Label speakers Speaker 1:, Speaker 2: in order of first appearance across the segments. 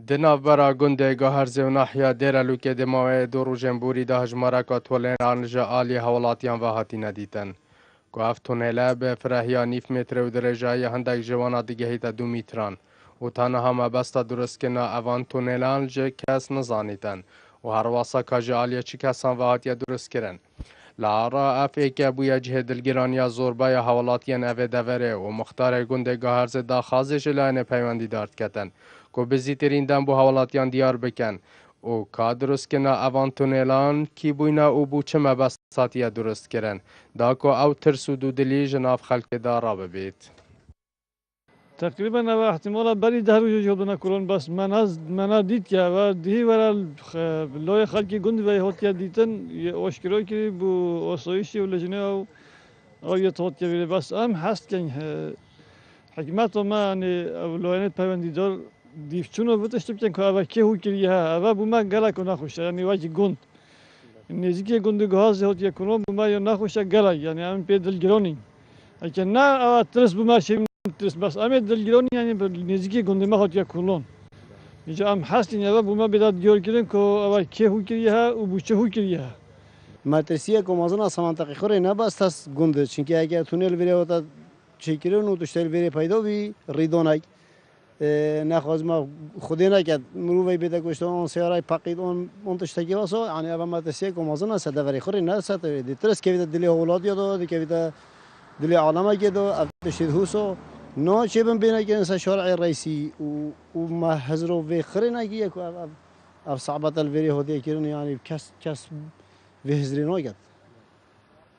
Speaker 1: دنابرا گنده گهرز و ناحیه دیرلوک دماوی دو روژنبوری ده هجمارکا تولین آنجا آلی حوالاتیان و هاتی ندیتن. که اف تونله به فرهیا 9 متر و درجای هندک جوانا دیگه هیتا 2 متران و تنها مبستا درست که نا اوان تونلان جه کس نزانیتن و هر واسا کاج آلیا چی کسان و هاتیا درست کرن. لارا اف ایکه بویا جه دلگرانیا زوربای حوالاتیان اوه دوره و مختار گنده گهرز دا خازش لاین پیوندی دارد کتن که بزیترین دن بو حوالاتیان دیار بکن و که درست کنه اوان تونلان کی بوینا او بو چه مبساطیه درست کرن دا که او ترس و دودلی جناف خلق دارا ببید.
Speaker 2: تقریبا او احتمالا بری ده روز جدونه کلون بس من دید که و دیگه ورال لای خلکی گند و هاتیا دیدن آشکارا که بو آسایشی و لجنه او آیت هاتیا بیره بس هم هست که حکمت و من لاینت پیوندی دار دیفچون رو بتشتم که اوه که هو کریه اوه بو من گلک و نخوشه یعنی واجی گند نزدیکی گند گاز هاتیا کلون بو من یا نخوشه گلک یعنی هم پی دلگرانی اگه نه اوه ترس بو من شیم ترس بس اما دلگرانی یعنی نزدیکی گند ما هاتیا کلون اینجا هم هستین اوه بو من بیداد دیار کردن که اوه که هو کریه و بو چه هو کریه
Speaker 3: مدرسیه که مازن از منطقه خوره نبست است گنده چونکه اگر تونل بره و تا چیکره نو تشتل بره پیدا بی ریدونای نخواست ما خودی نکرد مروی بیده کشته اون سیارای پقید اون تشتگی واسه یعنی اول مدرسیه که مازن است دوری خوره نست دیترس که بیده دلی اولاد یادو که بیده دلی عالمه گیدو تشتید حسو نه چه بن بینه که انسان شارع رئیسی و ما هزرو و خوره نگیه که اف صعبت الوری هدیه کردن یعنی کس وهزری ناگد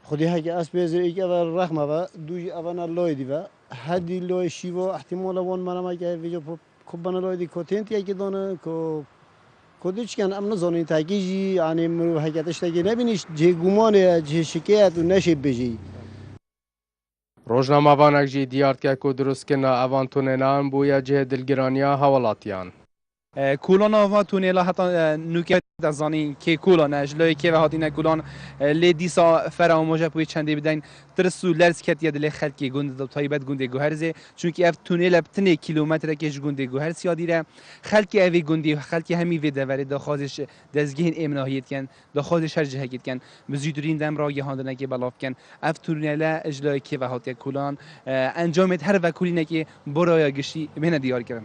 Speaker 3: خودی هایی از بیزر ایک اول رحمه و دوی اول نلایدی و هدی لای شیوا احتمال وان منم اگه ویجا خوب نلایدی کاتنتی اگه دانه کو کدیش کن امن زنی تاکیجی یعنی مرو حکیتش تاکی نبینیش جه گمانه جه شکایت و نشیب بجی
Speaker 1: روزنامه وانک جی دیارد که کو درست کنه اوان تونلان بویا جه دلگرانیا حوالاتیان.
Speaker 4: کولان آوا تونیلا حتی نوکه دزانی که کولان اجلای که و هاتی نکولان لی دیسا فراموجه پوی چندی بدن ترسو لرز کتیه دل خلکی گند دو تایبت گنده گوهرزه چونکه اف تونیل بتنی کیلومتر کش گنده گوهرز یادیره خلکی اوی گندی خلکی همی وی دوره داخوازش دزگین امناهیت کن داخوازش هر جهت کن مزیدورین دم را یهاندنه که بلاف کن اف تونیلا اجلای که و هاتی کولان انجامت هر وکولینه که برای گشتی بین دیار کردن.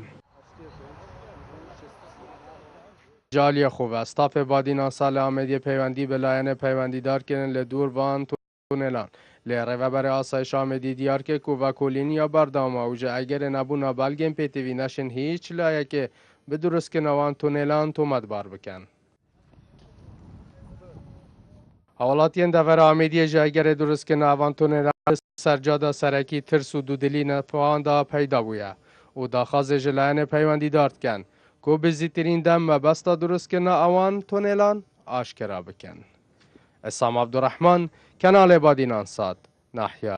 Speaker 1: جالی خوب استاف بادینا سال آمدی پیوندی به لاین پیوندی دار کردن لدور وان تونلان لیره و برای آسایش آمدی دیار که کو و کولین یا بردام اوجه اگر نبونا بلگم پیتوی نشن هیچ لایه که به درست که نوان تونلان تومد بار بکن. حوالاتین دور آمدی جه اگر درست که نوان تونلان سرجادا سرکی ترس و دودلی نفوان دا پیدا بویا و دا خازش لاین پیوندی دارد کن کو بزیترین دم و بستا درست که نا اوان تونلان آشکرا بکن. اسام عبدالرحمن، کانال بادینان ساد، ناحیه